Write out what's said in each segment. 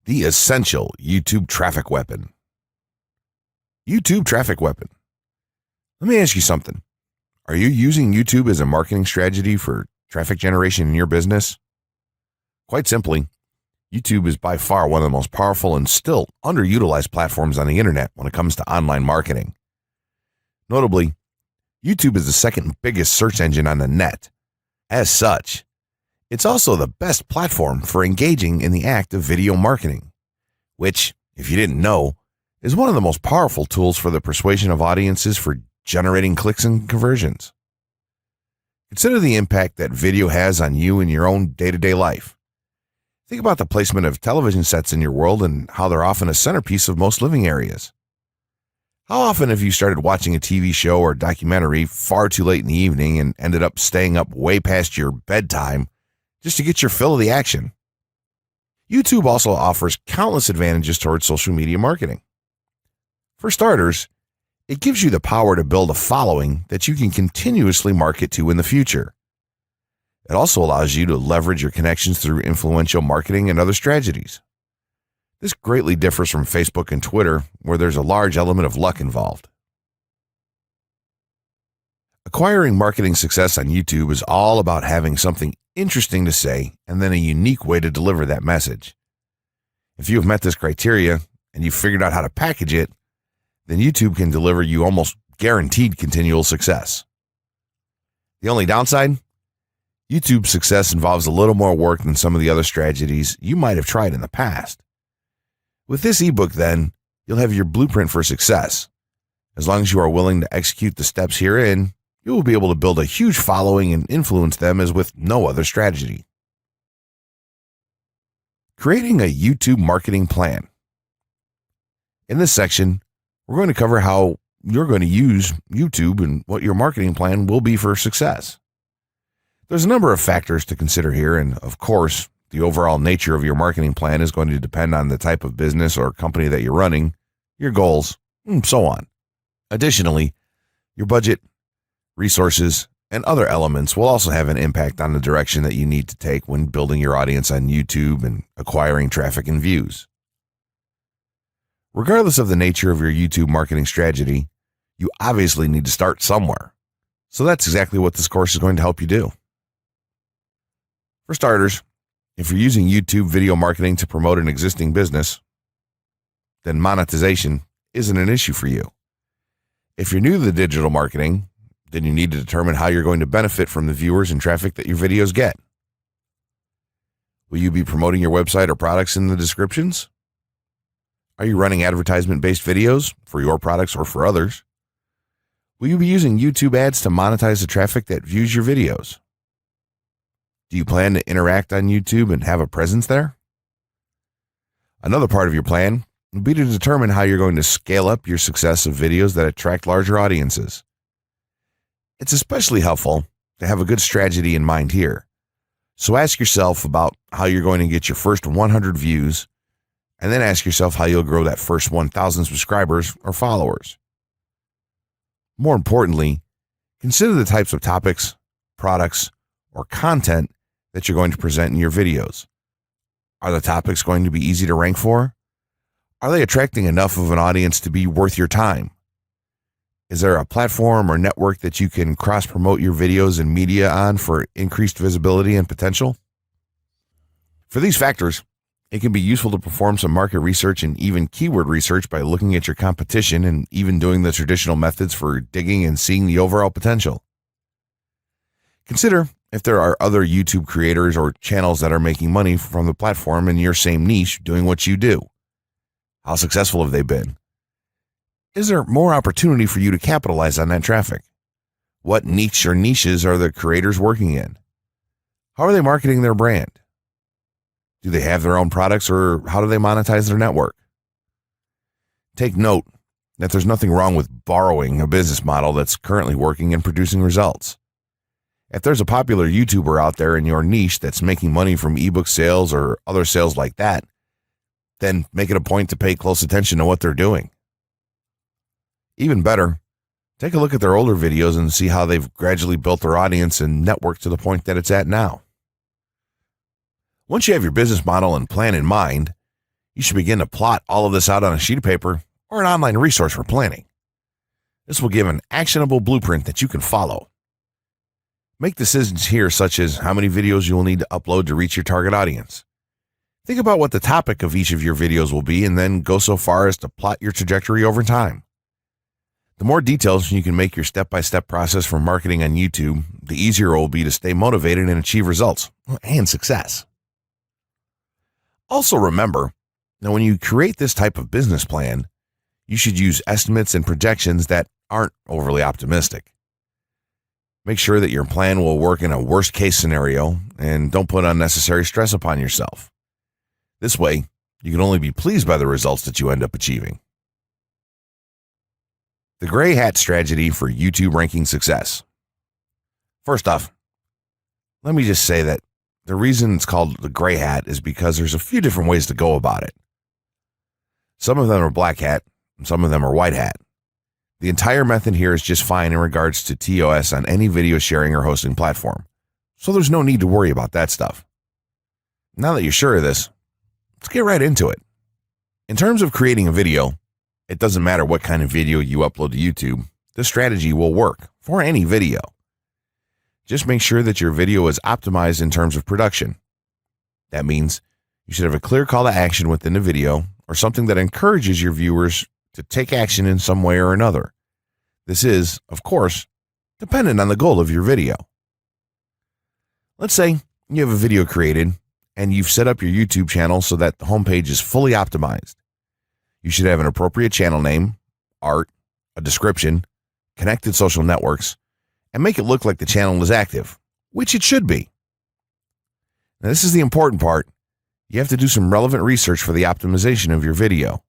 The essential YouTube traffic weapon. YouTube traffic weapon. Let me ask you something. Are you using YouTube as a marketing strategy for traffic generation in your business? Quite simply, YouTube is by far one of the most powerful and still underutilized platforms on the internet when it comes to online marketing. Notably, YouTube is the second biggest search engine on the net. As such, it's also the best platform for engaging in the act of video marketing, which, if you didn't know, is one of the most powerful tools for the persuasion of audiences for generating clicks and conversions. Consider the impact that video has on you in your own day-to-day life. Think about the placement of television sets in your world and how they're often a centerpiece of most living areas. How often have you started watching a TV show or documentary far too late in the evening and ended up staying up way past your bedtime just to get your fill of the action? YouTube also offers countless advantages towards social media marketing. For starters, it gives you the power to build a following that you can continuously market to in the future. It also allows you to leverage your connections through influential marketing and other strategies. This greatly differs from Facebook and Twitter, where there's a large element of luck involved. Acquiring marketing success on YouTube is all about having something interesting to say and then a unique way to deliver that message. If you have met this criteria and you've figured out how to package it, then YouTube can deliver you almost guaranteed continual success. The only downside? YouTube's success involves a little more work than some of the other strategies you might have tried in the past. With this ebook, then, you'll have your blueprint for success. As long as you are willing to execute the steps herein, you will be able to build a huge following and influence them as with no other strategy. Creating a YouTube marketing plan. In this section, we're going to cover how you're going to use YouTube and what your marketing plan will be for success. There's a number of factors to consider here, and of course, the overall nature of your marketing plan is going to depend on the type of business or company that you're running, your goals, and so on. Additionally, your budget, resources, and other elements will also have an impact on the direction that you need to take when building your audience on YouTube and acquiring traffic and views. Regardless of the nature of your YouTube marketing strategy, you obviously need to start somewhere. So that's exactly what this course is going to help you do. For starters, if you're using YouTube video marketing to promote an existing business, then monetization isn't an issue for you. If you're new to the digital marketing, then you need to determine how you're going to benefit from the viewers and traffic that your videos get. Will you be promoting your website or products in the descriptions? Are you running advertisement-based videos for your products or for others? Will you be using YouTube ads to monetize the traffic that views your videos? Do you plan to interact on YouTube and have a presence there? Another part of your plan will be to determine how you're going to scale up your success of videos that attract larger audiences. It's especially helpful to have a good strategy in mind here. So ask yourself about how you're going to get your first 100 views, and then ask yourself how you'll grow that first 1,000 subscribers or followers. More importantly, consider the types of topics, products, or content that you're going to present in your videos. Are the topics going to be easy to rank for? Are they attracting enough of an audience to be worth your time? Is there a platform or network that you can cross-promote your videos and media on for increased visibility and potential? For these factors, it can be useful to perform some market research and even keyword research by looking at your competition and even doing the traditional methods for digging and seeing the overall potential. Consider if there are other YouTube creators or channels that are making money from the platform in your same niche doing what you do. How successful have they been? Is there more opportunity for you to capitalize on that traffic? What niche or niches are the creators working in? How are they marketing their brand? Do they have their own products, or how do they monetize their network? Take note that there's nothing wrong with borrowing a business model that's currently working and producing results. If there's a popular YouTuber out there in your niche that's making money from ebook sales or other sales like that, then make it a point to pay close attention to what they're doing. Even better, take a look at their older videos and see how they've gradually built their audience and network to the point that it's at now. Once you have your business model and plan in mind, You should begin to plot all of this out on a sheet of paper or an online resource for planning. This will give an actionable blueprint that you can follow. Make decisions here, such as how many videos you will need to upload to reach your target audience. Think about what the topic of each of your videos will be, and then go so far as to plot your trajectory over time. The more details you can make your step-by-step process for marketing on YouTube, the easier it will be to stay motivated and achieve results and success. Also remember, now when you create this type of business plan, you should use estimates and projections that aren't overly optimistic. Make sure that your plan will work in a worst-case scenario, and don't put unnecessary stress upon yourself. This way, you can only be pleased by the results that you end up achieving. The gray hat strategy for YouTube ranking success. First off, let me just say that the reason it's called the gray hat is because there's a few different ways to go about it. Some of them are black hat, and some of them are white hat. The entire method here is just fine in regards to TOS on any video sharing or hosting platform, so there's no need to worry about that stuff. Now that you're sure of this, let's get right into it. In terms of creating a video, it doesn't matter what kind of video you upload to YouTube, this strategy will work for any video. Just make sure that your video is optimized in terms of production. That means you should have a clear call to action within the video, or something that encourages your viewers to take action in some way or another. This is, of course, dependent on the goal of your video. Let's say you have a video created and you've set up your YouTube channel so that the homepage is fully optimized. You should have an appropriate channel name, art, a description, connected social networks, and make it look like the channel is active, which it should be. Now, this is the important part. You have to do some relevant research for the optimization of your video.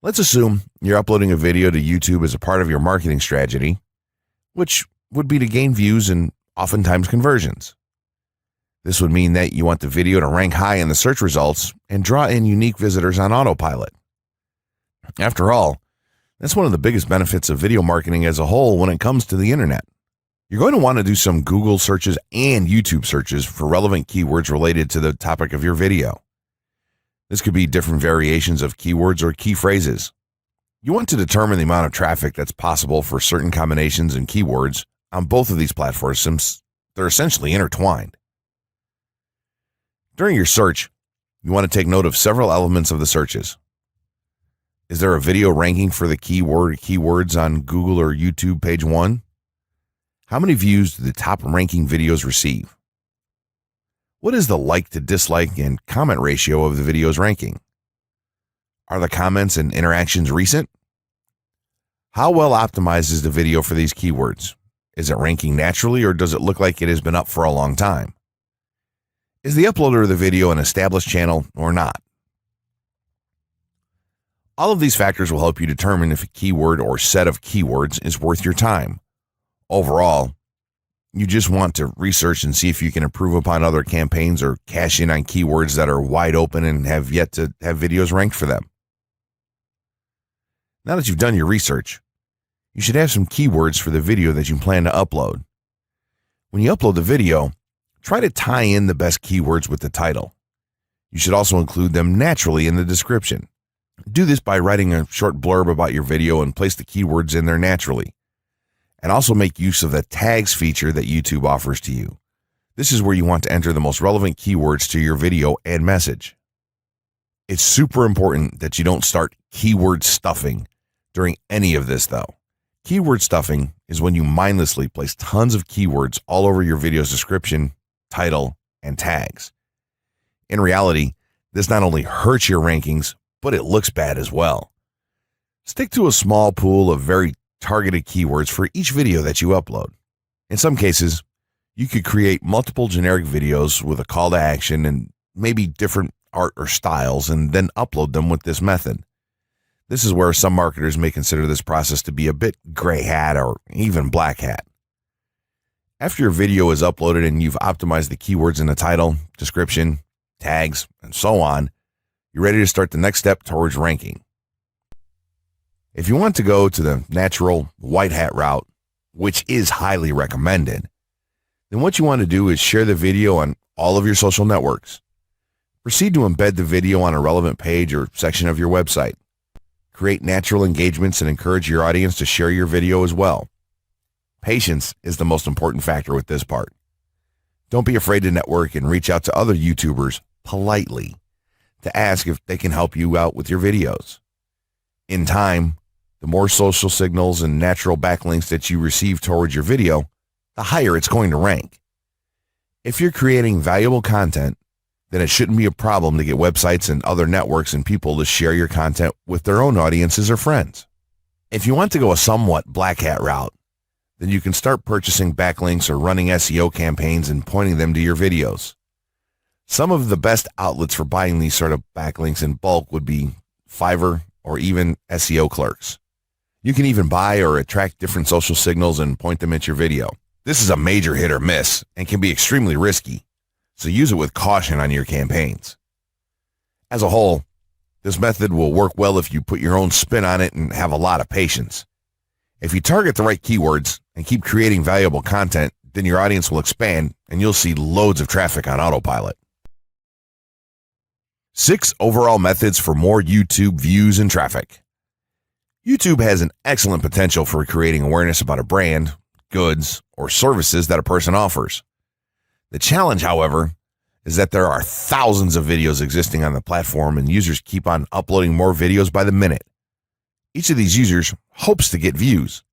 Let's assume you're uploading a video to YouTube as a part of your marketing strategy, which would be to gain views and oftentimes conversions. This would mean that you want the video to rank high in the search results and draw in unique visitors on autopilot. After all, that's one of the biggest benefits of video marketing as a whole when it comes to the internet. You're going to want to do some Google searches and YouTube searches for relevant keywords related to the topic of your video. This could be different variations of keywords or key phrases. You want to determine the amount of traffic that's possible for certain combinations and keywords on both of these platforms, since they're essentially intertwined. During your search, you want to take note of several elements of the searches. Is there a video ranking for the keyword or keywords on Google or YouTube page 1? How many views do the top ranking videos receive? What is the like to dislike and comment ratio of the video's ranking? Are the comments and interactions recent? How well optimized is the video for these keywords? Is it ranking naturally, or does it look like it has been up for a long time? Is the uploader of the video an established channel or not? All of these factors will help you determine if a keyword or set of keywords is worth your time. Overall, you just want to research and see if you can improve upon other campaigns or cash in on keywords that are wide open and have yet to have videos ranked for them. Now that you've done your research, you should have some keywords for the video that you plan to upload. When you upload the video, try to tie in the best keywords with the title. You should also include them naturally in the description. Do this by writing a short blurb about your video and place the keywords in there naturally. And also make use of the tags feature that YouTube offers to you. This is where you want to enter the most relevant keywords to your video and message. It's super important that you don't start keyword stuffing during any of this, though. Keyword stuffing is when you mindlessly place tons of keywords all over your video's description, title, and tags. In reality, this not only hurts your rankings, but it looks bad as well. Stick to a small pool of very targeted keywords for each video that you upload. In some cases, you could create multiple generic videos with a call to action and maybe different art or styles, and then upload them with this method. This is where some marketers may consider this process to be a bit gray hat or even black hat. After your video is uploaded and you've optimized the keywords in the title, description, tags, and so on, you're ready to start the next step towards ranking. If you want to go to the natural white hat route, which is highly recommended, then what you want to do is share the video on all of your social networks. Proceed to embed the video on a relevant page or section of your website. Create natural engagements and encourage your audience to share your video as well. Patience is the most important factor with this part. Don't be afraid to network and reach out to other YouTubers politely to ask if they can help you out with your videos. In time, the more social signals and natural backlinks that you receive towards your video, the higher it's going to rank. If you're creating valuable content, then it shouldn't be a problem to get websites and other networks and people to share your content with their own audiences or friends. If you want to go a somewhat black hat route, then you can start purchasing backlinks or running SEO campaigns and pointing them to your videos. Some of the best outlets for buying these sort of backlinks in bulk would be Fiverr or even SEO clerks. You can even buy or attract different social signals and point them at your video. This is a major hit or miss and can be extremely risky, so use it with caution on your campaigns. As a whole, this method will work well if you put your own spin on it and have a lot of patience. If you target the right keywords and keep creating valuable content, then your audience will expand and you'll see loads of traffic on autopilot. 6 overall methods for more YouTube views and traffic. YouTube has an excellent potential for creating awareness about a brand, goods, or services that a person offers. The challenge, however, is that there are thousands of videos existing on the platform and users keep on uploading more videos by the minute. Each of these users hopes to get views.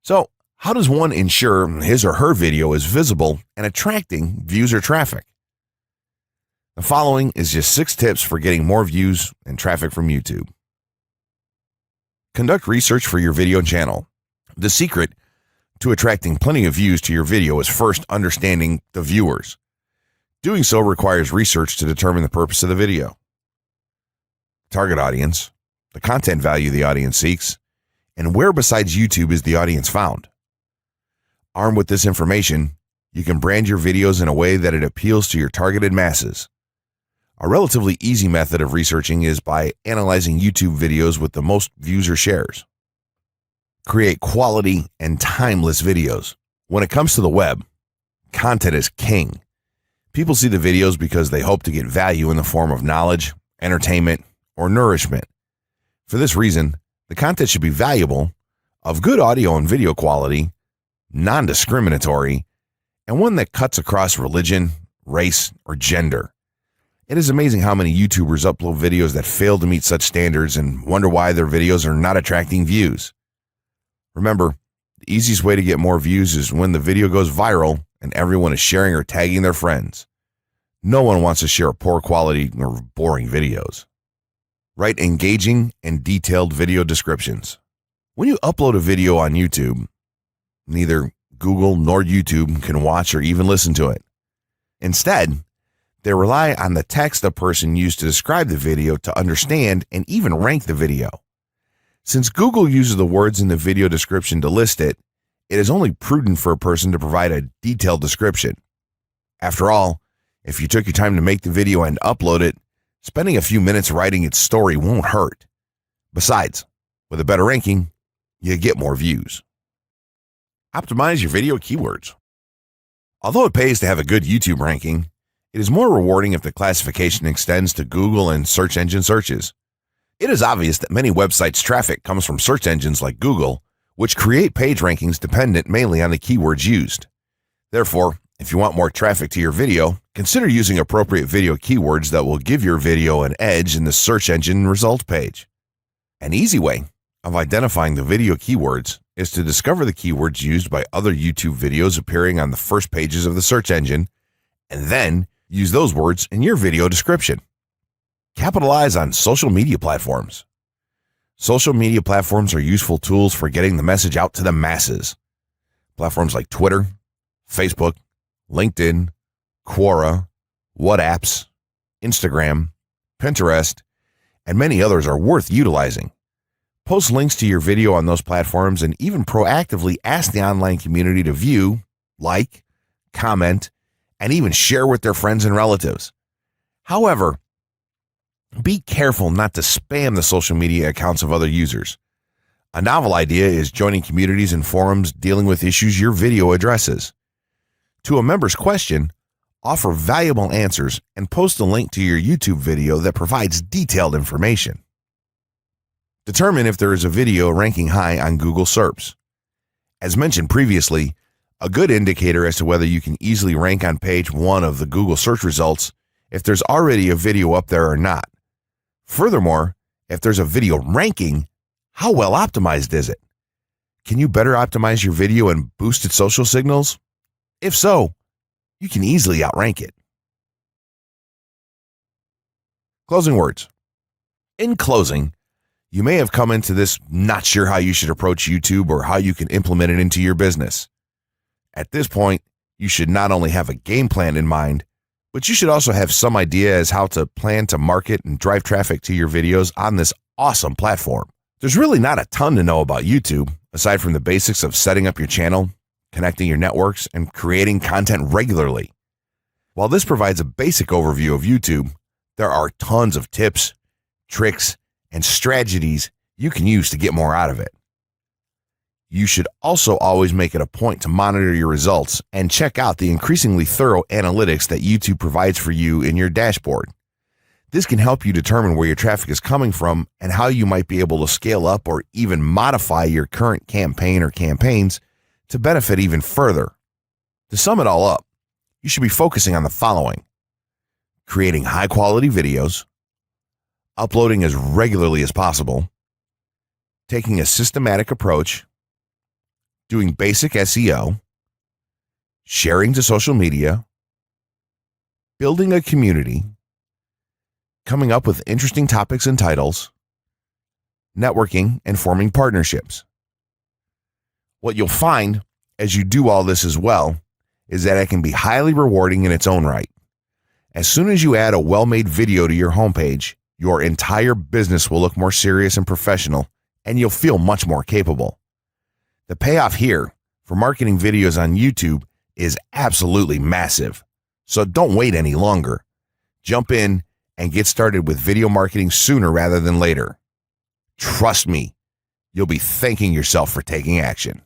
So, how does one ensure his or her video is visible and attracting views or traffic? The following is just 6 tips for getting more views and traffic from YouTube. Conduct research for your video channel. The secret to attracting plenty of views to your video is first understanding the viewers. Doing so requires research to determine the purpose of the video, target audience, the content value the audience seeks, and where besides YouTube is the audience found. Armed with this information, you can brand your videos in a way that it appeals to your targeted masses. A relatively easy method of researching is by analyzing YouTube videos with the most views or shares. Create quality and timeless videos. When it comes to the web, content is king. People see the videos because they hope to get value in the form of knowledge, entertainment, or nourishment. For this reason, the content should be valuable, of good audio and video quality, non-discriminatory, and one that cuts across religion, race, or gender. It is amazing how many YouTubers upload videos that fail to meet such standards and wonder why their videos are not attracting views. Remember, the easiest way to get more views is when the video goes viral and everyone is sharing or tagging their friends. No one wants to share poor quality or boring videos. Write engaging and detailed video descriptions. When you upload a video on YouTube, neither Google nor YouTube can watch or even listen to it. Instead, they rely on the text a person used to describe the video to understand and even rank the video. Since Google uses the words in the video description to list it, it is only prudent for a person to provide a detailed description. After all, if you took your time to make the video and upload it, spending a few minutes writing its story won't hurt. Besides, with a better ranking, you get more views. Optimize your video keywords. Although it pays to have a good YouTube ranking, it is more rewarding if the classification extends to Google and search engine searches. It is obvious that many websites' traffic comes from search engines like Google, which create page rankings dependent mainly on the keywords used. Therefore, if you want more traffic to your video, consider using appropriate video keywords that will give your video an edge in the search engine result page. An easy way of identifying the video keywords is to discover the keywords used by other YouTube videos appearing on the first pages of the search engine, and then use those words in your video description. Capitalize on social media platforms. Social media platforms are useful tools for getting the message out to the masses. Platforms like Twitter, Facebook, LinkedIn, Quora, WhatsApp, Instagram, Pinterest, and many others are worth utilizing. Post links to your video on those platforms and even proactively ask the online community to view, like, comment, and even share with their friends and relatives. However, be careful not to spam the social media accounts of other users. A novel idea is joining communities and forums dealing with issues your video addresses. To a member's question, offer valuable answers, and post a link to your YouTube video that provides detailed information. Determine if there is a video ranking high on Google SERPs. As mentioned previously, a good indicator as to whether you can easily rank on page 1 of the Google search results if there's already a video up there or not. Furthermore, if there's a video ranking, how well optimized is it? Can you better optimize your video and boost its social signals? If so, you can easily outrank it. Closing words. In closing, you may have come into this not sure how you should approach YouTube or how you can implement it into your business. At this point, you should not only have a game plan in mind, but you should also have some idea as how to plan to market and drive traffic to your videos on this awesome platform. There's really not a ton to know about YouTube, aside from the basics of setting up your channel, connecting your networks, and creating content regularly. While this provides a basic overview of YouTube, there are tons of tips, tricks, and strategies you can use to get more out of it. You should also always make it a point to monitor your results and check out the increasingly thorough analytics that YouTube provides for you in your dashboard. This can help you determine where your traffic is coming from and how you might be able to scale up or even modify your current campaign or campaigns to benefit even further. To sum it all up, you should be focusing on the following: creating high-quality videos, uploading as regularly as possible, taking a systematic approach, doing basic SEO, sharing to social media, building a community, coming up with interesting topics and titles, networking, and forming partnerships. What you'll find as you do all this as well is that it can be highly rewarding in its own right. As soon as you add a well-made video to your homepage, your entire business will look more serious and professional, and you'll feel much more capable. The payoff here for marketing videos on YouTube is absolutely massive. So don't wait any longer. Jump in and get started with video marketing sooner rather than later. Trust me, you'll be thanking yourself for taking action.